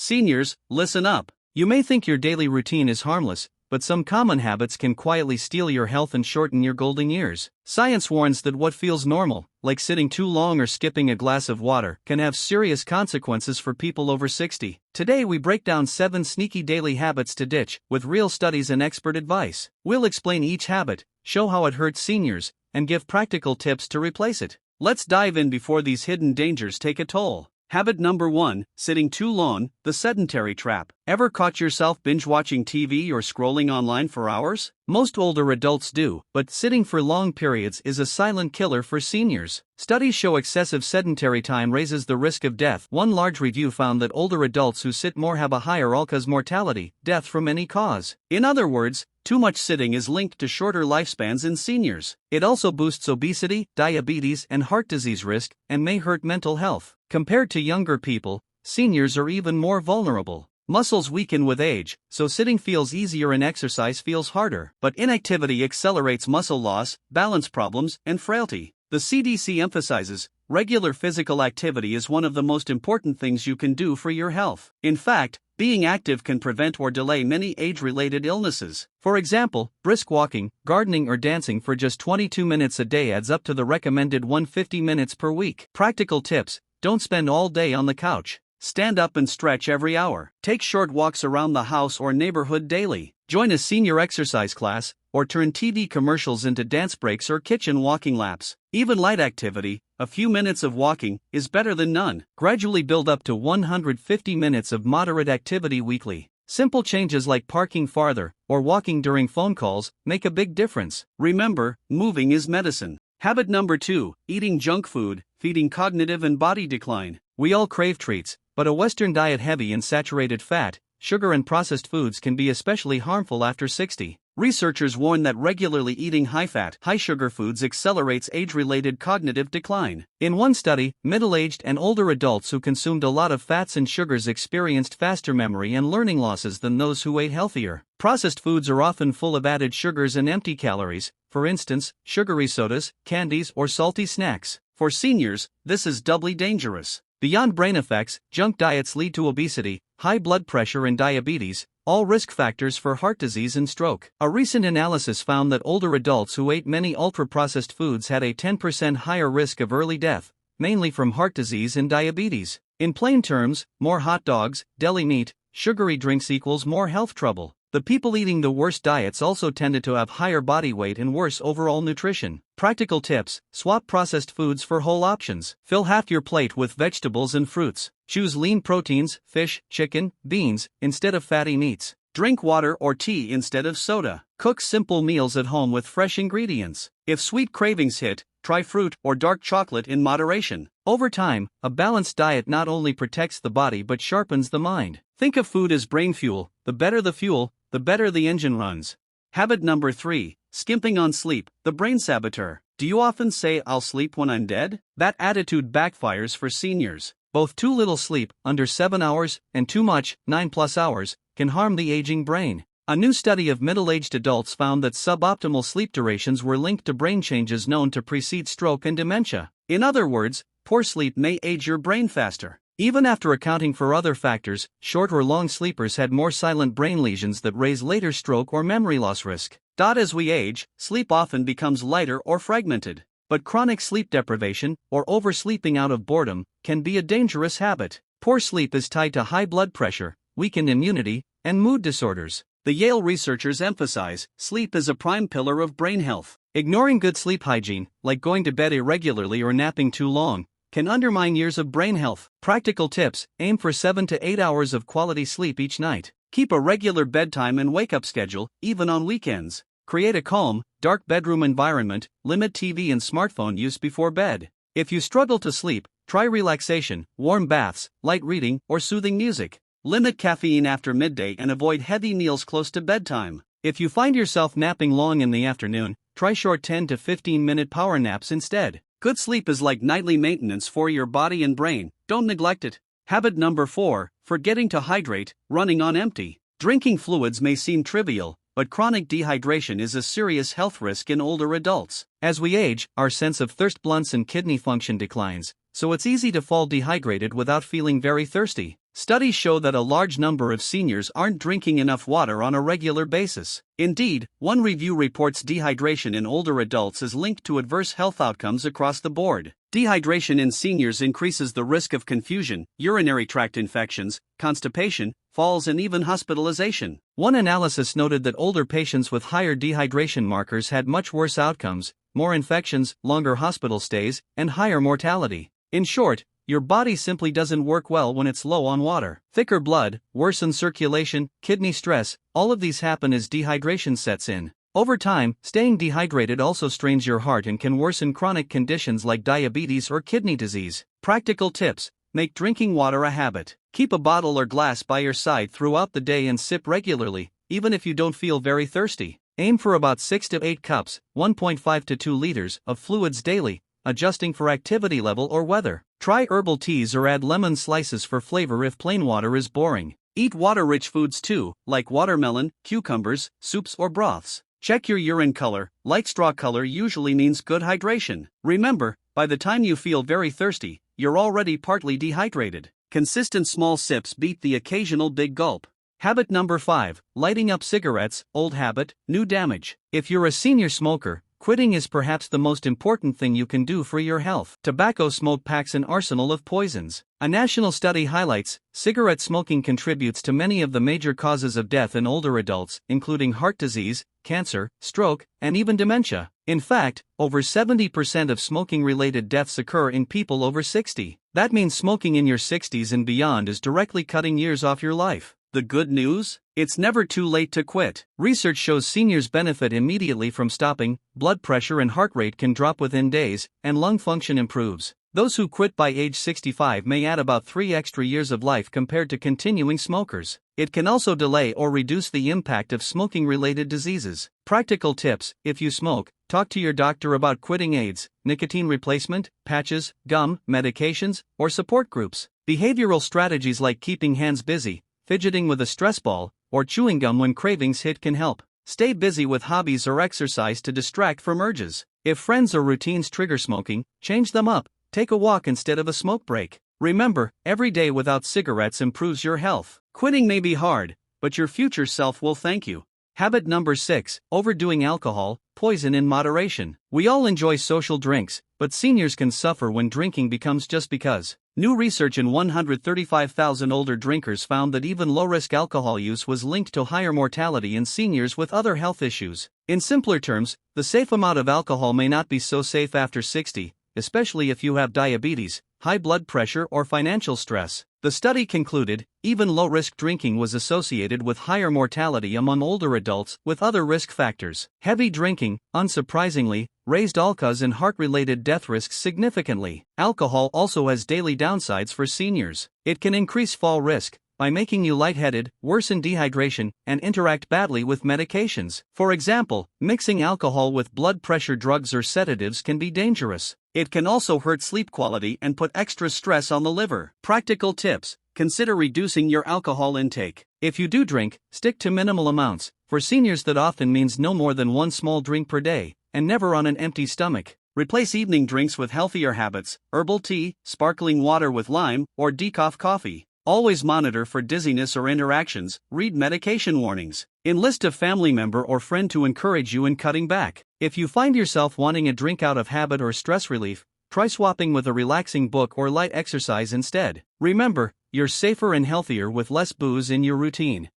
Seniors, listen up. You may think your daily routine is harmless, but some common habits can quietly steal your health and shorten your golden years. Science warns that what feels normal, like sitting too long or skipping a glass of water, can have serious consequences for people over 60. Today we break down 7 sneaky daily habits to ditch, with real studies and expert advice. We'll explain each habit, show how it hurts seniors, and give practical tips to replace it. Let's dive in before these hidden dangers take a toll. Habit number 1, sitting too long, the sedentary trap. Ever caught yourself binge-watching TV or scrolling online for hours? Most older adults do, but sitting for long periods is a silent killer for seniors. Studies show excessive sedentary time raises the risk of death. One large review found that older adults who sit more have a higher all-cause mortality, death from any cause. In other words, too much sitting is linked to shorter lifespans in seniors. It also boosts obesity, diabetes, and heart disease risk, and may hurt mental health. Compared to younger people, seniors are even more vulnerable. Muscles weaken with age, so sitting feels easier and exercise feels harder. But inactivity accelerates muscle loss, balance problems, and frailty. The CDC emphasizes, regular physical activity is one of the most important things you can do for your health. In fact, being active can prevent or delay many age-related illnesses. For example, brisk walking, gardening or dancing for just 22 minutes a day adds up to the recommended 150 minutes per week. Practical tips: don't spend all day on the couch. Stand up and stretch every hour. Take short walks around the house or neighborhood daily. Join a senior exercise class, or turn TV commercials into dance breaks or kitchen walking laps. Even light activity, a few minutes of walking, is better than none. Gradually build up to 150 minutes of moderate activity weekly. Simple changes like parking farther or walking during phone calls make a big difference. Remember, moving is medicine. Habit number 2, eating junk food, feeding cognitive and body decline. We all crave treats, but a Western diet heavy in saturated fat, sugar and processed foods can be especially harmful after 60. Researchers warn that regularly eating high-fat, high-sugar foods accelerates age-related cognitive decline. In one study, middle-aged and older adults who consumed a lot of fats and sugars experienced faster memory and learning losses than those who ate healthier. Processed foods are often full of added sugars and empty calories, for instance, sugary sodas, candies, or salty snacks. For seniors, this is doubly dangerous. Beyond brain effects, junk diets lead to obesity, high blood pressure and diabetes, all risk factors for heart disease and stroke. A recent analysis found that older adults who ate many ultra-processed foods had a 10% higher risk of early death, mainly from heart disease and diabetes. In plain terms, more hot dogs, deli meat, sugary drinks equals more health trouble. The people eating the worst diets also tended to have higher body weight and worse overall nutrition. Practical tips: swap processed foods for whole options. Fill half your plate with vegetables and fruits. Choose lean proteins, fish, chicken, beans, instead of fatty meats. Drink water or tea instead of soda. Cook simple meals at home with fresh ingredients. If sweet cravings hit, try fruit or dark chocolate in moderation. Over time, a balanced diet not only protects the body but sharpens the mind. Think of food as brain fuel. The better the fuel, the better the engine runs. Habit number 3, skimping on sleep, the brain saboteur. Do you often say, "I'll sleep when I'm dead"? That attitude backfires for seniors. Both too little sleep, under 7 hours, and too much, 9+ hours, can harm the aging brain. A new study of middle-aged adults found that suboptimal sleep durations were linked to brain changes known to precede stroke and dementia. In other words, poor sleep may age your brain faster. Even after accounting for other factors, short or long sleepers had more silent brain lesions that raise later stroke or memory loss risk. As we age, sleep often becomes lighter or fragmented. But chronic sleep deprivation, or oversleeping out of boredom, can be a dangerous habit. Poor sleep is tied to high blood pressure, weakened immunity, and mood disorders. The Yale researchers emphasize, sleep is a prime pillar of brain health. Ignoring good sleep hygiene, like going to bed irregularly or napping too long, can undermine years of brain health. Practical tips: aim for 7 to 8 hours of quality sleep each night. Keep a regular bedtime and wake-up schedule, even on weekends. Create a calm, dark bedroom environment, limit TV and smartphone use before bed. If you struggle to sleep, try relaxation, warm baths, light reading, or soothing music. Limit caffeine after midday and avoid heavy meals close to bedtime. If you find yourself napping long in the afternoon, try short 10 to 15-minute power naps instead. Good sleep is like nightly maintenance for your body and brain, don't neglect it. Habit number 4, forgetting to hydrate, running on empty. Drinking fluids may seem trivial, but chronic dehydration is a serious health risk in older adults. As we age, our sense of thirst blunts and kidney function declines, so it's easy to fall dehydrated without feeling very thirsty. Studies show that a large number of seniors aren't drinking enough water on a regular basis. Indeed, one review reports dehydration in older adults is linked to adverse health outcomes across the board. Dehydration in seniors increases the risk of confusion, urinary tract infections, constipation, falls, and even hospitalization. One analysis noted that older patients with higher dehydration markers had much worse outcomes, more infections, longer hospital stays, and higher mortality. In short, your body simply doesn't work well when it's low on water. Thicker blood, worsened circulation, kidney stress, all of these happen as dehydration sets in. Over time, staying dehydrated also strains your heart and can worsen chronic conditions like diabetes or kidney disease. Practical tips: make drinking water a habit. Keep a bottle or glass by your side throughout the day and sip regularly, even if you don't feel very thirsty. Aim for about 6 to 8 cups, 1.5 to 2 liters, of fluids daily, adjusting for activity level or weather. Try herbal teas or add lemon slices for flavor if plain water is boring. Eat water-rich foods too, like watermelon, cucumbers, soups, or broths. Check your urine color. Light straw color usually means good hydration. Remember, by the time you feel very thirsty, you're already partly dehydrated. Consistent small sips beat the occasional big gulp. Habit number 5, lighting up cigarettes, old habit, new damage. If you're a senior smoker, quitting is perhaps the most important thing you can do for your health. Tobacco smoke packs an arsenal of poisons. A national study highlights, cigarette smoking contributes to many of the major causes of death in older adults, including heart disease, cancer, stroke, and even dementia. In fact, over 70% of smoking-related deaths occur in people over 60. That means smoking in your 60s and beyond is directly cutting years off your life. The good news? It's never too late to quit. Research shows seniors benefit immediately from stopping, blood pressure and heart rate can drop within days, and lung function improves. Those who quit by age 65 may add about 3 extra years of life compared to continuing smokers. It can also delay or reduce the impact of smoking-related diseases. Practical tips: if you smoke, talk to your doctor about quitting aids, nicotine replacement, patches, gum, medications, or support groups. Behavioral strategies like keeping hands busy, fidgeting with a stress ball, or chewing gum when cravings hit can help. Stay busy with hobbies or exercise to distract from urges. If friends or routines trigger smoking, change them up. Take a walk instead of a smoke break. Remember, every day without cigarettes improves your health. Quitting may be hard, but your future self will thank you. Habit number 6, overdoing alcohol, poison in moderation. We all enjoy social drinks, but seniors can suffer when drinking becomes just because. New research in 135,000 older drinkers found that even low-risk alcohol use was linked to higher mortality in seniors with other health issues. In simpler terms, the safe amount of alcohol may not be so safe after 60, especially if you have diabetes, high blood pressure, or financial stress. The study concluded, even low-risk drinking was associated with higher mortality among older adults with other risk factors. Heavy drinking, unsurprisingly, raised all-cause and heart-related death risks significantly. Alcohol also has daily downsides for seniors. It can increase fall risk by making you lightheaded, worsen dehydration, and interact badly with medications. For example, mixing alcohol with blood pressure drugs or sedatives can be dangerous. It can also hurt sleep quality and put extra stress on the liver. Practical tips: consider reducing your alcohol intake. If you do drink, stick to minimal amounts. For seniors, that often means no more than 1 small drink per day, and never on an empty stomach. Replace evening drinks with healthier habits: herbal tea, sparkling water with lime, or decaf coffee. Always monitor for dizziness or interactions. Read medication warnings. Enlist a family member or friend to encourage you in cutting back. If you find yourself wanting a drink out of habit or stress relief, try swapping with a relaxing book or light exercise instead. Remember, you're safer and healthier with less booze in your routine.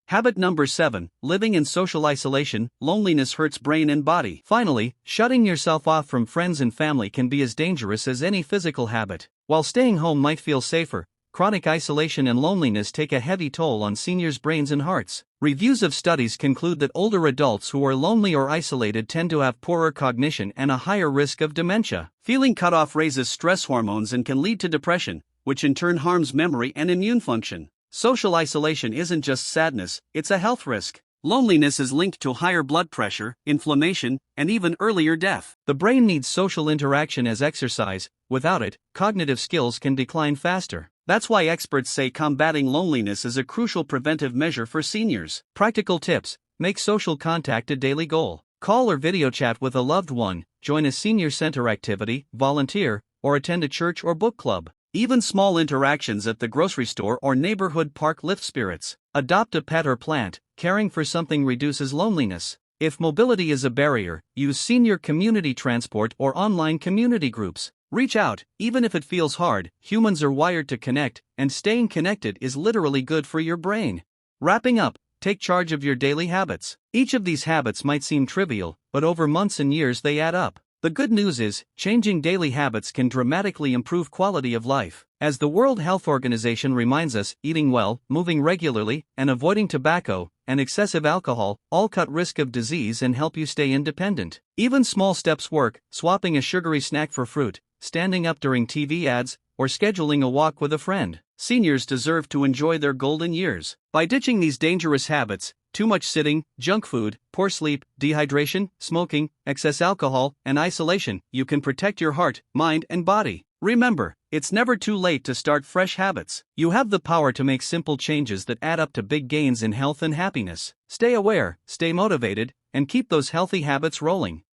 Habit number 7, living in social isolation. Loneliness hurts brain and body. Finally, shutting yourself off from friends and family can be as dangerous as any physical habit. While staying home might feel safer, chronic isolation and loneliness take a heavy toll on seniors' brains and hearts. Reviews of studies conclude that older adults who are lonely or isolated tend to have poorer cognition and a higher risk of dementia. Feeling cut off raises stress hormones and can lead to depression, which in turn harms memory and immune function. Social isolation isn't just sadness, it's a health risk. Loneliness is linked to higher blood pressure, inflammation, and even earlier death. The brain needs social interaction as exercise. Without it, cognitive skills can decline faster. That's why experts say combating loneliness is a crucial preventive measure for seniors. Practical tips: make social contact a daily goal. Call or video chat with a loved one, join a senior center activity, volunteer, or attend a church or book club. Even small interactions at the grocery store or neighborhood park lift spirits. Adopt a pet or plant. Caring for something reduces loneliness. If mobility is a barrier, use senior community transport or online community groups. Reach out, even if it feels hard. Humans are wired to connect, and staying connected is literally good for your brain. Wrapping up, take charge of your daily habits. Each of these habits might seem trivial, but over months and years they add up. The good news is, changing daily habits can dramatically improve quality of life. As the World Health Organization reminds us, eating well, moving regularly, and avoiding tobacco and excessive alcohol all cut risk of disease and help you stay independent. Even small steps work: swapping a sugary snack for fruit, standing up during TV ads, or scheduling a walk with a friend. Seniors deserve to enjoy their golden years. By ditching these dangerous habits, too much sitting, junk food, poor sleep, dehydration, smoking, excess alcohol, and isolation, you can protect your heart, mind, and body. Remember, it's never too late to start fresh habits. You have the power to make simple changes that add up to big gains in health and happiness. Stay aware, stay motivated, and keep those healthy habits rolling.